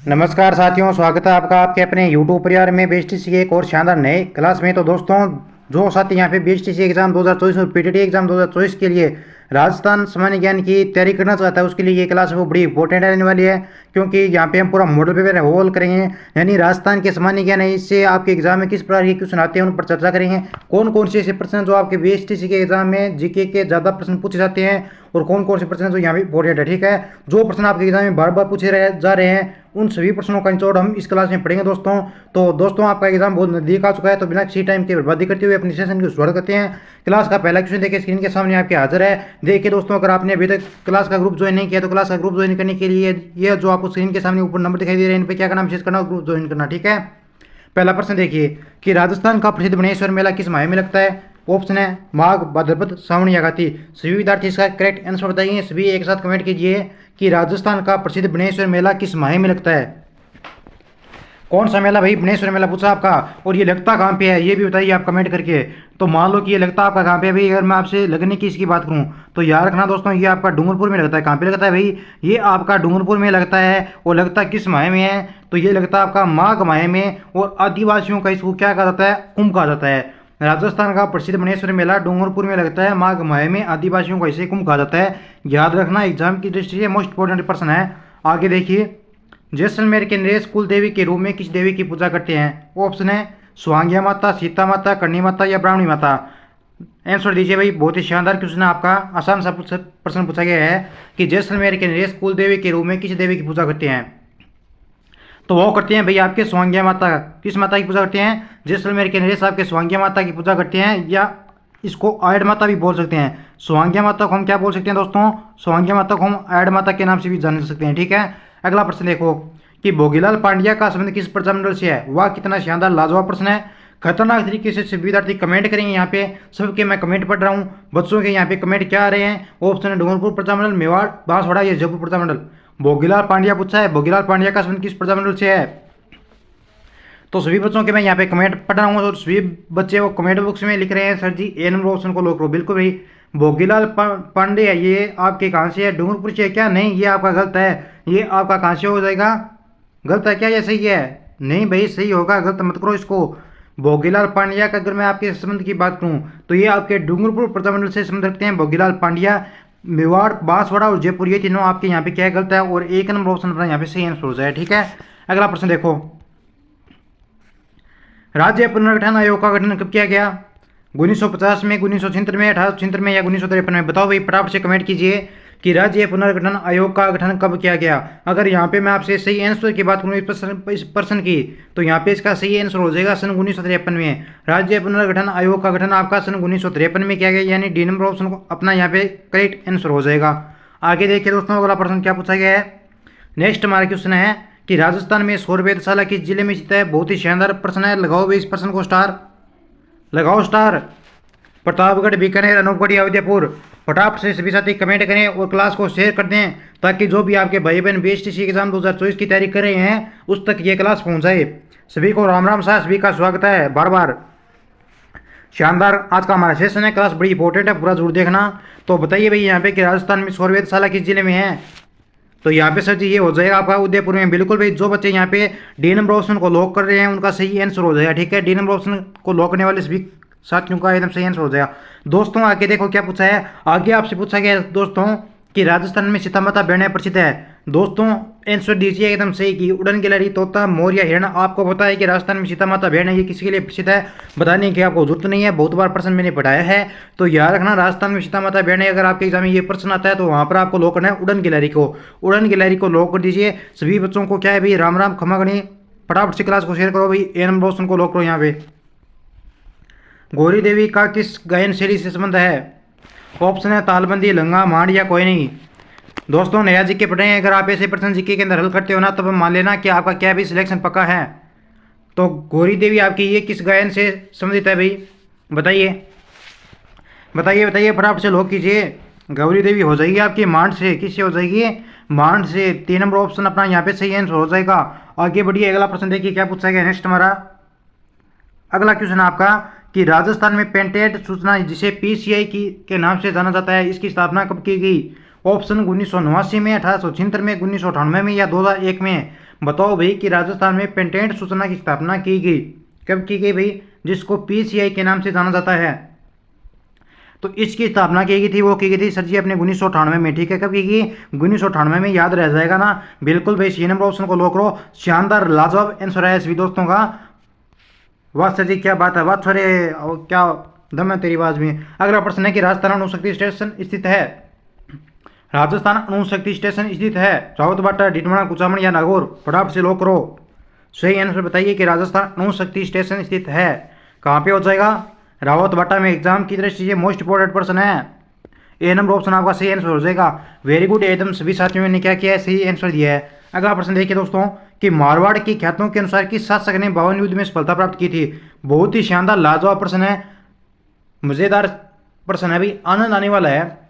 नमस्कार साथियों, स्वागत है आपका आपके अपने YouTube परिवार में बीएचटीसी के एक और शानदार नए क्लास में। तो दोस्तों, जो साथी यहाँ पे बीएचटीसी एग्जाम 2024 और पीटीटी एग्जाम 2024 के लिए राजस्थान सामान्य ज्ञान की तैयारी करना चाहता है, उसके लिए ये क्लास वो बड़ी इंपॉर्टेंट रहने वाली है, क्योंकि यहाँ पे हम पूरा मॉडल पेपर हॉल करेंगे। यानी राजस्थान के सामान्य ज्ञान है, इससे आपके एग्जाम में किस प्रकार के क्वेश्चन आते हैं उन पर चर्चा करेंगे। कौन कौन से ऐसे प्रश्न जो आपके बीएचटीसी के एग्जाम में जीके के ज़्यादा प्रश्न पूछे जाते हैं और कौन कौन से प्रश्न जो यहाँ पे इंपॉर्टेंट है। ठीक है, जो प्रश्न आपके एग्जाम में बार बार पूछे जा रहे हैं उन सभी प्रश्नों का निचोड़ हम इस क्लास में पढ़ेंगे दोस्तों। तो दोस्तों, आपका एग्जाम बहुत नजदीक आ चुका है, तो बिना किसी टाइम की बर्बादी करते हुए अपनी सेशन की शुरुआत करते हैं। क्लास का पहला क्वेश्चन देखिए, स्क्रीन के सामने आपके हाजिर है। देखिए दोस्तों, अगर आपने अभी तक क्लास का ग्रुप ज्वाइन नहीं किया तो क्लास का ग्रुप ज्वाइन करने के लिए ये जो आपको स्क्रीन के सामने ऊपर नंबर दिखाई दे रहे हैं, इन पर क्या करना, विशेष करना, ग्रुप ज्वाइन करना। ठीक है, पहला प्रश्न देखिए कि राजस्थान का प्रसिद्ध गणेश्वर मेला किस माह में लगता है। ऑप्शन है माघ, भाद्रपद, सावन या कार्तिक। सभी विद्यार्थी इसका करेक्ट आंसर बताइए। सभी एक साथ कमेंट कीजिए कि राजस्थान का प्रसिद्ध गणेश्वर मेला किस माह में लगता है। कौन सा मेला भाई, गणेश्वर मेला पूछा आपका, और ये लगता कहाँ पे है ये भी बताइए आप कमेंट करके। तो मान लो कि ये लगता आपका कहाँ पे है भाई। अगर मैं आपसे लगने की इसकी बात करूँ तो याद रखना दोस्तों, ये आपका डूंगरपुर में लगता है। कहाँ पे लगता है भाई, ये आपका डूंगरपुर में लगता है। और लगता किस माह में है, तो ये लगता है आपका माघ माह में। और आदिवासियों का इसको क्या कहा जाता है, कुंभ कहा जाता है। राजस्थान का प्रसिद्ध गणेश्वर मेला डूंगरपुर में लगता है माघ माह में, आदिवासियों का इसे कुंभ कहा जाता है। याद रखना, एग्जाम की दृष्टि से मोस्ट इंपोर्टेंट प्रश्न है। आगे देखिए, जैसलमेर के नरेश कुल देवी के रूप में किस देवी की पूजा करते हैं। ऑप्शन है सुहागिया माता, सीता माता, करणी माता या ब्राह्मणी माता। आंसर दीजिए भाई। बहुत ही शानदार क्वेश्चन है आपका, आसान सा प्रश्न पूछा गया है कि जैसलमेर के नरेश कुल देवी के रूप में किस देवी की पूजा करते हैं। तो वो करते हैं भाई आपके सुहागिया माता। किस माता की पूजा करते हैं, जैसलमेर के नरेश आपके सुहागिया माता की पूजा करते हैं, या इसको आयड माता भी बोल सकते हैं। सुहागिया माता को हम क्या बोल सकते हैं दोस्तों, सुहागिया माता को हम आयड माता के नाम से भी जान सकते हैं। ठीक है, अगला प्रश्न देखो कि भोगीलाल पांड्या का संबंध किस प्रजामंडल से है। वाह, कितना शानदार लाजवाब प्रश्न है। खतरनाक तरीके से सभी विद्यार्थी कमेंट करेंगे। यहाँ पे सबके मैं कमेंट पढ़ रहा हूँ, बच्चों के यहाँ पे कमेंट क्या आ रहे हैं। ऑप्शन है डूंगरपुर प्रजामंडल, मेवाड़, बांसवाड़ा या जयपुर प्रजामंडल। भोगीलाल पांड्या पूछा है, भोगीलाल पांड्या का संबंध किस प्रजामंडल से है। तो सभी बच्चों के मैं यहाँ पे कमेंट पढ़ रहा हूँ और सभी बच्चे वो कमेंट बॉक्स में लिख रहे हैं सर जी ए नंबर ऑप्शन को लॉक करो। बिल्कुल भाई, भोगीलाल पांडे ये आपके कहाँ से है, डूंगरपुर से है क्या। नहीं, ये आपका गलत है। ये आपका कहाँ से हो जाएगा, गलत है क्या, ये सही है। नहीं भाई, सही होगा, गलत मत करो इसको। भोगीलाल पांड्या का अगर मैं आपके संबंध की बात करूं तो ये आपके डूंगरपुर प्रजामंडल से संबंध रखते हैं। भोगीलाल पांड्या, मेवाड़, बांसवाड़ा और जयपुर, ये तीनों आपके यहाँ पे क्या है, गलत है। और एक नंबर ऑप्शन अपना यहाँ पे सही आंसर हो जाए। ठीक है, अगला प्रश्न देखो, राज्य पुनर्गठन आयोग का गठन कब किया गया। 1950 में, 1976 में, 1876 में या 1953 में। बताओ भाई, फटाफट से कमेंट कीजिए कि राज्य पुनर्गठन आयोग का गठन कब किया गया। अगर यहाँ पे मैं आपसे सही आंसर की बात करूँ इस प्रश्न की, तो यहाँ पे इसका सही आंसर हो जाएगा सन 1953 में। राज्य पुनर्गठन आयोग का गठन आपका सन 1953 में किया गया, यानी डी नंबर ऑप्शन को अपना यहाँ पे करेक्ट आंसर हो जाएगा। आगे देखिए दोस्तों, अगला प्रश्न क्या पूछा गया है। नेक्स्ट हमारा क्वेश्चन है कि राजस्थान में सौर वेधशाला किस जिले में स्थित है। बहुत ही शानदार प्रश्न है, लगाओ भाई इस प्रश्न को स्टार, लगाओ स्टार। प्रतापगढ़, बीकानेर, अनूपगढ़ या उदयपुर। फटाफट से सभी साथी कमेंट करें और क्लास को शेयर कर दें, ताकि जो भी आपके भाई बहन बीएचटीसी एग्जाम 2024 की तैयारी कर रहे हैं उस तक ये क्लास पहुंच जाए। सभी को राम राम सा, सभी का स्वागत है बार बार। शानदार आज का हमारा सेशन है, क्लास बड़ी इंपॉर्टेंट है, पूरा जरूर देखना। तो बताइए भाई यहाँ पे कि राजस्थान में सौर वेधशाला किस जिले में है। तो यहाँ पे सर जी ये हो जाएगा आपका उदयपुर में। बिल्कुल भाई, जो बच्चे यहाँ पे डी नंबर ऑप्शन को लॉक कर रहे हैं उनका सही आंसर हो जाएगा। ठीक है, डी नंबर ऑप्शन को लॉक करने वाले सभी साथियों का एकदम सही आंसर हो जाएगा। दोस्तों आगे देखो क्या पूछा है। आगे आपसे पूछा गया है दोस्तों कि राजस्थान में सीता माता भेड़ें प्रसिद्ध है। दोस्तों आंसर दीजिए एकदम सही कि उड़न गिलहरी, तोता, मोर या हिरण। आपको पता है कि राजस्थान में सीता माता भेड़ है, ये किसके लिए प्रसिद्ध है, बताने की आपको जरूरत नहीं है, बहुत बार प्रश्न मैंने पढ़ाया है। तो याद रखना, राजस्थान में सीता माता भेड़ है। अगर आपके एग्जाम में ये प्रश्न आता है तो वहाँ पर आपको लॉक करना है उड़न गिलहरी को। उड़न गिलहरी को लॉक कर दीजिए। सभी बच्चों को क्या है भाई, राम राम, खमा गणी। फटाफट से क्लास को शेयर करो भाई, ए नंबर ऑप्शन को लॉक करो। यहाँ पे गौरी देवी का किस गायन शैली से संबंध है। ऑप्शन है तालबंदी, लंगा, मांड या कोई नहीं। दोस्तों नया जीके पढ़ रहे हैं, अगर आप ऐसे प्रश्न जीके के अंदर हल करते हो ना, तब मान लेना कि आपका क्या भी सिलेक्शन पक्का है। तो गौरी देवी आपकी ये किस गायन से संबंधित है भाई, बताइए बताइए बताइए, फटाफट से लॉक कीजिए। गौरी देवी हो जाएगी आपकी मांड से। किससे हो जाएगी, मांड से। 3 नंबर ऑप्शन अपना यहाँ पे सही आंसर हो जाएगा। आगे बढ़िए, अगला प्रश्न देखिए क्या पूछा गया। नेक्स्ट हमारा अगला क्वेश्चन आपका कि राजस्थान में पेटेंट सूचना जिसे पीसीआई की के नाम से जाना जाता है, इसकी स्थापना कब की गई। ऑप्शन 1989 में, 1876 में, 1998 में या 2001 में। बताओ भाई कि राजस्थान में पेटेंट सूचना की स्थापना की गई, कब की गई भाई, जिसको पीसीआई के नाम से जाना जाता है। तो इसकी स्थापना की गई थी, वो की गई थी सर जी अपने 1998 में, ठीक है। कब की गई? 1998 में, याद रह जाएगा ना। बिल्कुल भाई, सी नंबर ऑप्शन को लॉक करो। शानदार लाजवाब आंसर है सभी दोस्तों का। वाह सर जी, क्या बात है, वाह छोरे, क्या दम है तेरी आवाज में। अगला प्रश्न है कि राजस्थान अणुशक्ति स्टेशन स्थित है। राजस्थान अणुशक्ति स्टेशन स्थित है रावतबाटा, डिडवाना, कुचामन या नागौर? फटाफट से लॉक करो। सही आंसर बताइए कि राजस्थान अणुशक्ति स्टेशन स्थित है। कहाँ पे हो जाएगा? रावतबाटा में। एग्जाम की दृष्टि से मोस्ट इंपोर्टेंट प्रश्न है। ए नंबर ऑप्शन आपका सही आंसर हो जाएगा। वेरी गुड, एकदम सभी साथियों ने क्या किया है, सही आंसर दिया है। अगला प्रश्न देखिए दोस्तों कि मारवाड़ की ख्यातों के अनुसार किस शासक ने 52 युद्ध में सफलता प्राप्त की थी। बहुत ही शानदार लाजवाब प्रश्न है, मजेदार प्रश्न है भाई, आनंद आने वाला है।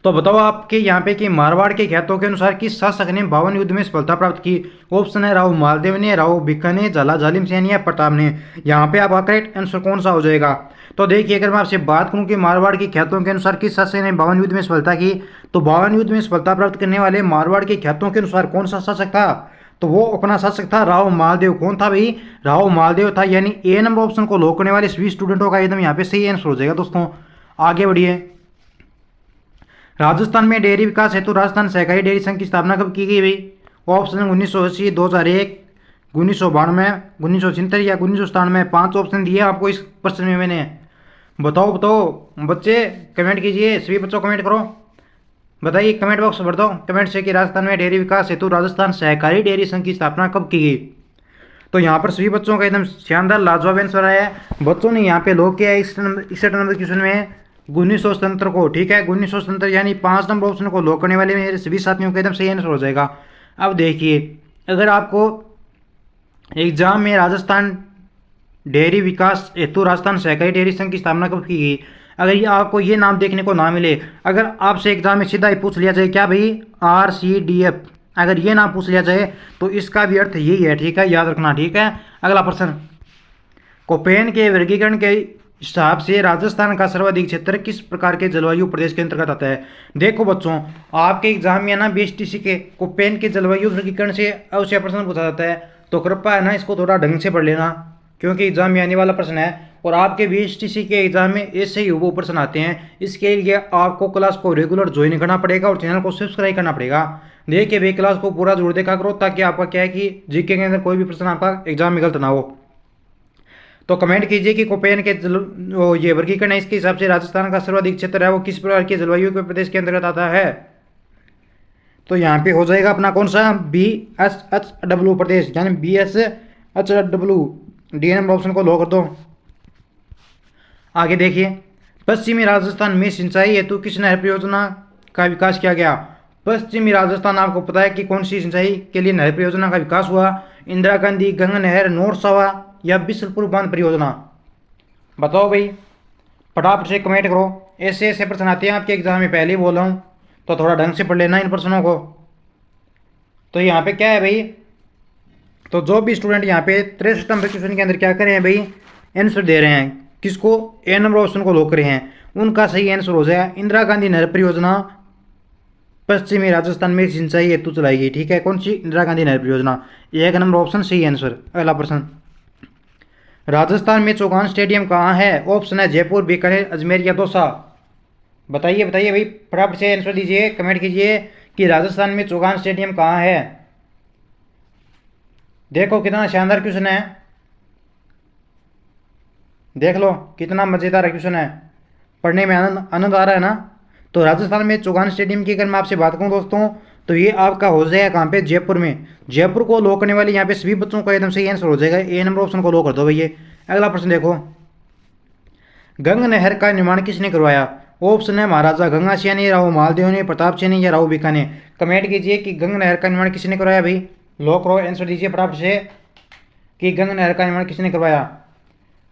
तो बताओ आपके यहाँ पे कि मारवाड़ के ख्यातों के अनुसार किस शासक ने 52 युद्ध में सफलता प्राप्त की। ऑप्शन है राव मालदेव ने, राव भिक्खा ने, झाला झालिम सेन या प्रताप ने। यहाँ पे आपका करेक्ट आंसर कौन सा हो जाएगा? तो देखिए, अगर मैं आपसे बात करूं कि मारवाड़ के ख्यातों के अनुसार किस शासक ने 52 युद्ध में सफलता की, तो 52 युद्ध में सफलता प्राप्त करने वाले मारवाड़ के ख्यातों के अनुसार कौन सा शासक था? तो वो अपना शासक था राव मालदेव। कौन था भाई? राव मालदेव था। यानी ए नंबर ऑप्शन को लॉक करने वाले सभी स्टूडेंटों का एकदम यहाँ पे सही आंसर हो जाएगा। दोस्तों आगे बढ़िए। राजस्थान में डेयरी विकास हेतु राजस्थान सहकारी डेयरी संघ की स्थापना कब की गई भाई? ऑप्शन 1980, 2001, 1992, 1970 या 1997। 5 ऑप्शन दिए आपको इस प्रश्न में मैंने। बताओ बताओ बच्चे, कमेंट कीजिए, सभी बच्चों कमेंट करो, बताइए, कमेंट बॉक्स भर दो कमेंट से कि राजस्थान में डेयरी विकास हेतु राजस्थान सहकारी डेयरी संघ की स्थापना कब की गई। तो यहाँ पर सभी बच्चों का एकदम शानदार लाजवाब आंसर आया है। बच्चों ने यहाँ पे लॉक किया है 61 नंबर क्वेश्चन में 1977 को, ठीक है। 1977 यानी 5 नंबर ऑप्शन को लॉक करने वाले मेरे सभी साथियों का एकदम सही आंसर हो जाएगा। अब देखिए, अगर आपको एग्जाम में राजस्थान डेयरी विकास हेतु राजस्थान सहकारी डेयरी संघ की स्थापना कब की गई, अगर ये आपको ये नाम देखने को ना मिले, अगर आपसे एग्जाम में सीधा ही पूछ लिया जाए क्या भाई RCDF, अगर ये नाम पूछ लिया जाए तो इसका भी अर्थ यही है, ठीक है, याद रखना, ठीक है। अगला प्रश्न, कोपेन के वर्गीकरण के हिसाब से राजस्थान का सर्वाधिक क्षेत्र किस प्रकार के जलवायु प्रदेश के अंतर्गत आता है। देखो बच्चों, आपके एग्जाम में ना BSTC के कोपेन के जलवायु वर्गीकरण से अवश्य प्रश्न पूछा जाता है, तो कृपया है ना इसको थोड़ा ढंग से पढ़ लेना, क्योंकि एग्जाम में आने वाला प्रश्न है। और आपके BSTC के एग्जाम में ऐसे ही वो प्रश्न आते हैं। इसके लिए आपको क्लास को रेगुलर ज्वाइन करना पड़ेगा और चैनल को सब्सक्राइब करना पड़ेगा। देखिए भाई, क्लास को पूरा जरूर देखा करो, ताकि आपका क्या है कि जीके के अंदर कोई भी प्रश्न आपका एग्जाम में गलत ना हो। तो कमेंट कीजिए कि कोपेन के ये वर्गीकरण है, इसके हिसाब से राजस्थान का सर्वाधिक क्षेत्र है वो किस प्रकार के जलवायु के प्रदेश के अंतर्गत आता है। तो यहाँ पे हो जाएगा अपना कौन सा, BSHW प्रदेश, यानी BSHW। डी नंबर ऑप्शन को लॉक कर दो। आगे देखिए, पश्चिमी राजस्थान में सिंचाई हेतु किस नहर परियोजना का विकास किया गया। पश्चिमी राजस्थान, आपको पता है कि कौन सी सिंचाई के लिए नहर परियोजना का विकास हुआ। इंदिरा गांधी गंगा नहर, नॉर्थ सावा या बिसलपुर बांध परियोजना। बताओ भाई, फटाफट से कमेंट करो। ऐसे ऐसे प्रश्न आते हैं आपके एग्जाम में, पहले ही बोल रहा हूँ, तो थोड़ा ढंग से पढ़ लेना इन प्रश्नों को। तो यहाँ पे क्या है भाई, तो जो भी स्टूडेंट यहाँ पे 63 नंबर क्वेश्चन के अंदर क्या कर रहे हैं भाई, आंसर दे रहे हैं, किसको, ए नंबर ऑप्शन को लॉक कर रहे हैं, उनका सही आंसर हो जाएगा इंदिरा गांधी नहर परियोजना पश्चिमी राजस्थान में सिंचाई हेतु चलाई गई, ठीक है। कौन सी? इंदिरा गांधी नहर परियोजना। 1 नंबर ऑप्शन सही आंसर। अगला प्रश्न, राजस्थान में चौगान स्टेडियम कहाँ है। ऑप्शन है जयपुर, बीकानेर, अजमेर या दौसा। बताइए बताइए भाई, फटाफट से आंसर दीजिए, कमेंट कीजिए कि राजस्थान में चौगान स्टेडियम कहाँ है। देखो कितना शानदार क्वेश्चन है, देख लो कितना मजेदार क्वेश्चन है, पढ़ने में आनंद आ रहा है ना। तो राजस्थान में चौगान स्टेडियम की अगर मैं आपसे बात करूं दोस्तों, तो ये आपका हो जाएगा कहाँ पे, जयपुर में। जयपुर को लॉक करने वाले यहाँ पे सभी बच्चों का एकदम सही आंसर हो जाएगा। ए नंबर ऑप्शन को लॉक कर दो भैया। अगला प्रश्न देखो, गंग नहर का निर्माण किसने करवाया। ऑप्शन है महाराजा गंगा सिंह ने, राव मालदेव ने, प्रताप सिंह ने या राव भिक्खा ने। कमेंट कीजिए कि गंग नहर का निर्माण किसने करवाया भाई, लॉक करो, आंसर दीजिए फटाफट से कि गंग नहर का निर्माण किसने करवाया।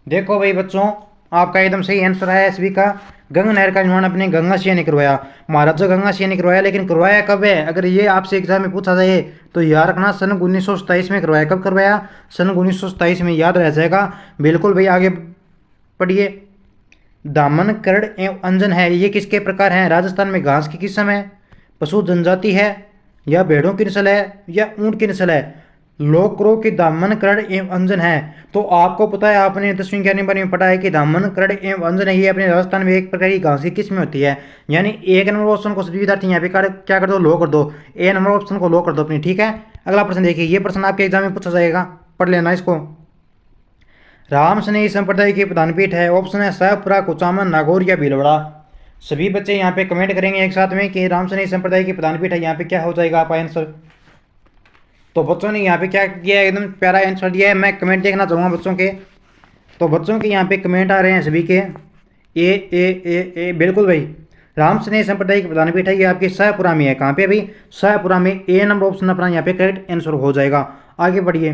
देखो भाई बच्चों, आपका एकदम सही आंसर है एसबी का, गंगा नहर का निर्माण अपने गंगा सिंह ने करवाया, महाराजा गंगा सिंह ने करवाया। लेकिन करवाया कब है, अगर ये आपसे एग्जाम में पूछा जाए तो याद रखना सन 1927 में करवाया। कब करवाया, सन 1927 में, याद रह जाएगा बिल्कुल भाई। आगे पढ़िए, दामन, करड़ एवं अंजन है, ये किसके प्रकार हैं। राजस्थान में घास की किस्म है, पशु जनजाति है, या भेड़ों की नस्ल है या ऊंट की नस्ल है। लोकरो की दामन करड़ एवं अंजन है। तो आपको पता है, आपने 10वीं 11वीं में पढ़ा है कि दामन करड़ एवं अंजन है, ये अपने राजस्थान में एक प्रकार की घास की किस्म होती है। यानी एक नंबर ऑप्शन को सभी विद्यार्थी यहाँ पे क्या कर दो, लो कर दो। ए नंबर ऑप्शन को लो कर दो अपनी, ठीक है। अगला प्रश्न देखिए, ये प्रश्न आपके एग्जाम में पूछा जाएगा, पढ़ लेना इसको। राम स्नेही संप्रदाय की प्रधानपीठ है। ऑप्शन है शाहपुरा, कुचामन, नागौर या भीलवाड़ा। सभी बच्चे यहाँ पे कमेंट करेंगे एक साथ में कि राम स्नेही संप्रदाय की प्रधानपीठ है, यहाँ पे क्या हो जाएगा आपका आंसर। तो बच्चों ने यहाँ पे क्या किया है, एकदम प्यारा आंसर दिया है। मैं कमेंट देखना चाहूँगा बच्चों के। तो बच्चों के यहाँ पे कमेंट आ रहे हैं सभी के, ए बिल्कुल भाई, राम स्नेही संप्रदाय की प्रधानपीठ है, ये आपकी शाहपुरा में है। कहाँ पे भाई, शाहपुरा में। ए नंबर ऑप्शन अपना यहाँ पे करेक्ट आंसर हो जाएगा। आगे बढ़िए।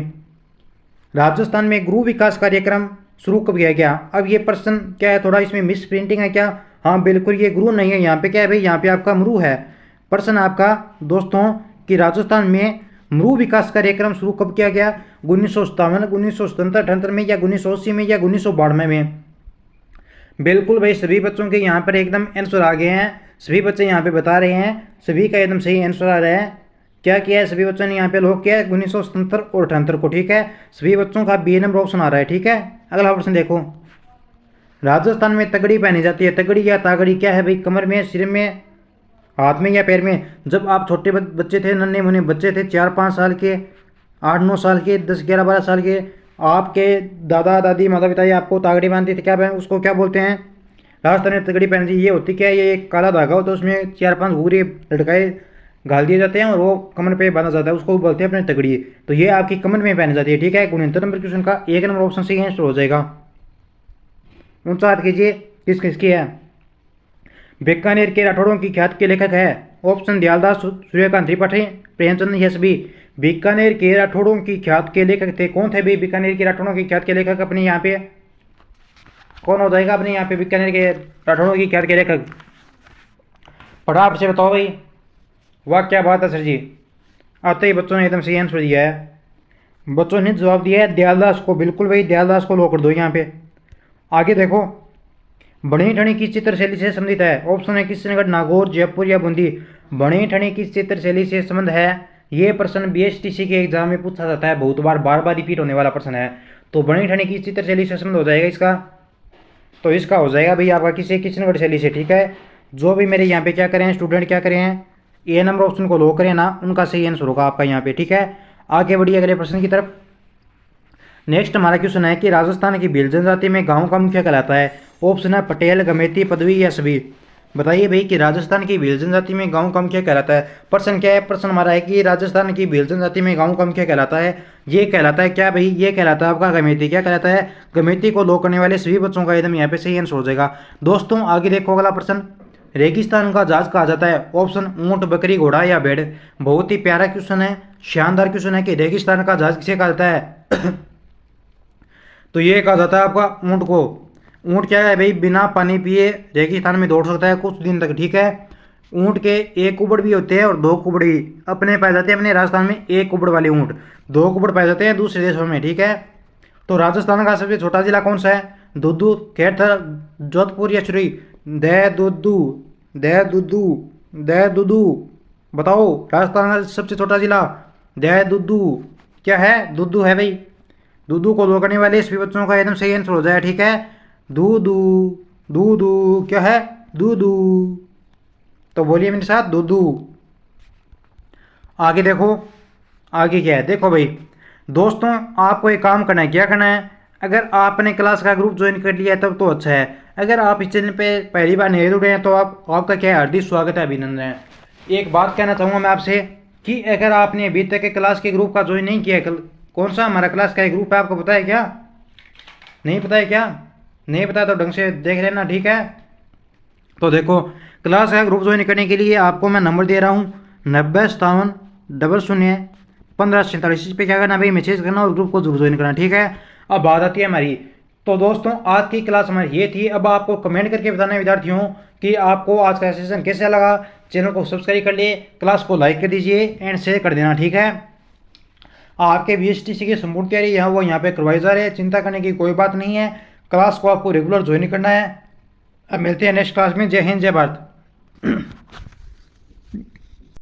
राजस्थान में गुरु विकास कार्यक्रम शुरू कब किया गया। अब ये प्रश्न क्या है, थोड़ा इसमें मिस प्रिंटिंग है क्या। हाँ बिल्कुल, ये गुरु नहीं है, यहाँ पे क्या है भाई, यहाँ पे आपका मरु है। प्रश्न आपका दोस्तों कि राजस्थान में मरु विकास कार्यक्रम शुरू कब किया गया, 1957, 1977, 78 में या 1980 में या 1992 में। बिल्कुल भाई, सभी बच्चों के यहाँ पर एकदम आंसर आ गए हैं। सभी बच्चे यहाँ पे बता रहे हैं, सभी का एकदम सही आंसर आ रहा है। क्या किया है सभी बच्चों ने यहाँ पे लॉक किया है 1977 और 78 को, ठीक है। सभी बच्चों का बी नंबर ऑप्शन आ रहा है, ठीक है। अगला प्रश्न देखो, राजस्थान में तगड़ी पहनी जाती है। तगड़ी या तागड़ी क्या है भाई, कमर में, सिर में, हाथ में या पैर में। जब आप छोटे बच्चे थे, नन्हे मुन्ने बच्चे थे, 4-5 साल के, 8-9 साल के, 10-11-12 साल के, आपके दादा दादी माता पिता आपको तागड़ी बांधते थे, क्या उसको क्या बोलते हैं, राजस्थान में तगड़ी पहनती। ये होती क्या है, ये एक काला धागा होता है, उसमें 4-5 घूरे लटकाए घाल दिए जाते हैं और वो कमर पे बांधा जाता है, उसको बोलते हैं अपने तगड़ी। तो ये आपकी कमर में पहनी जाती है, ठीक है। 69 नंबर क्वेश्चन का 1 नंबर ऑप्शन से आंसर हो जाएगा। 59 कीजिए, किस किसकी है। बीकानेर के राठौड़ों की ख्यात के लेखक है। ऑप्शन दयालदास, सूर्यकांत त्रिपाठी, प्रेमचंद, यश भी। बीकानेर के राठौड़ों की ख्यात के लेखक थे, कौन थे भाई बीकानेर के राठौड़ों की ख्यात के लेखक, अपने यहाँ पे कौन हो जाएगा अपने यहाँ पे बीकानेर के राठौड़ों की ख्यात के लेखक। फटाफट से बताओ भाई। वाह क्या बात है सर जी, आते ही बच्चों ने एकदम सही आंसर दिया है। बच्चों ने जवाब दिया है दयालदास को, बिल्कुल भाई दयालदास को लो कर दो यहाँ पे। आगे देखो, बणी ठणी किस चित्रशैली से संबंधित है। ऑप्शन है किशनगढ़, नागौर, जयपुर या बूंदी। बणी ठणी किस चित्रशैली से संबंध है। ये प्रश्न बीएसटीसी के एग्जाम में पूछा जाता है, बहुत बार रिपीट होने वाला प्रश्न है। तो बणी ठणी किस चित्रशैली से संबंध हो जाएगा इसका, तो इसका हो जाएगा भाई आपका किसी किशनगढ़ शैली से, ठीक है। जो भी मेरे यहाँ पे क्या करें स्टूडेंट, क्या करें, ए नंबर ऑप्शन को लो करें ना, उनका सही आंसर होगा आपका यहाँ पे, ठीक है। आगे बढ़िए अगले प्रश्न की तरफ। नेक्स्ट हमारा क्वेश्चन है कि राजस्थान की भील जनजाति में गांव का मुखिया कहलाता है। ऑप्शन है पटेल, गमेती, पदवी या सभी। बताइए भाई कि राजस्थान की भील जनजाति में गांव का मुखिया कहलाता है। प्रश्न क्या है, प्रश्न हमारा है कि राजस्थान की भील जनजाति में गांव का मुखिया कहलाता है। ये कहलाता है क्या भाई, ये कहलाता है आपका गमेती। क्या कहलाता है, गमेती को लो करने वाले सभी बच्चों का एकदम यहाँ पे सही आंसर हो जाएगा। दोस्तों आगे देखो अगला प्रश्न, रेगिस्तान का जहाज कहा जाता है। ऑप्शन ऊंट, बकरी, घोड़ा या भेड़। बहुत ही प्यारा क्वेश्चन है, शानदार क्वेश्चन है कि रेगिस्तान का जहाज किसे कहा जाता है। तो ये कहा जाता है आपका ऊंट को। ऊंट क्या है भाई, बिना पानी पिए रेगिस्तान में दौड़ सकता है कुछ दिन तक, ठीक है। ऊंट के एक कुबड़ भी होते हैं और दो कुबड़ भी अपने पाए जाते हैं। अपने राजस्थान में एक कुबड़ वाले ऊंट, दो कुबड़ पाए जाते हैं दूसरे देशों में, ठीक है। तो राजस्थान का सबसे छोटा जिला कौन सा है, दुद्दू, खेड़थर, जोधपुर या चुरी। देहदुद्दू, देहदुद्दू, देहदुद्दू। बताओ राजस्थान का सबसे छोटा जिला देहदुद्दू क्या है, दुद्दू है भाई। दूधू को लो करने वाले सभी बच्चों का एकदम सही आंसर हो जाए, ठीक है। दूधू, दूधू क्या है, दूधू। तो बोलिए मेरे साथ, दूधू। आगे देखो, आगे क्या है, देखो भाई दोस्तों आपको एक काम करना है। क्या करना है, अगर आपने क्लास का ग्रुप ज्वाइन कर लिया है तब तो अच्छा है। अगर आप इस चैनल पे पहली बार नहीं जुड़े हैं तो आपका क्या है, हार्दिक स्वागत है, अभिनंदन है। एक बात कहना चाहूँगा मैं आपसे कि अगर आपने अभी तक के क्लास के ग्रुप का ज्वाइन नहीं किया है, कौन सा हमारा क्लास का ग्रुप है आपको पता है क्या, नहीं पता है क्या, नहीं पता तो ढंग से देख लेना, ठीक है। तो देखो क्लास का ग्रुप ज्वाइन करने के लिए आपको मैं नंबर दे रहा हूँ 9057001547। पे क्या करना भाई, मैसेज करना और ग्रुप को जरूर ज्वाइन करना, ठीक है। अब बात आती है हमारी, तो दोस्तों आज की क्लास हमारी ये थी। अब आपको कमेंट करके बताना है विद्यार्थियों कि आपको आज का सेशन कैसा लगा। चैनल को सब्सक्राइब कर लिए, क्लास को लाइक कर दीजिए एंड शेयर कर देना, ठीक है। आपके बीएसटीसी की संपूर्ण तैयारी यहाँ पे करवाई जा रही है, चिंता करने की कोई बात नहीं है। क्लास को आपको रेगुलर ज्वाइन करना है। अब मिलते हैं नेक्स्ट क्लास में। जय हिंद, जय भारत।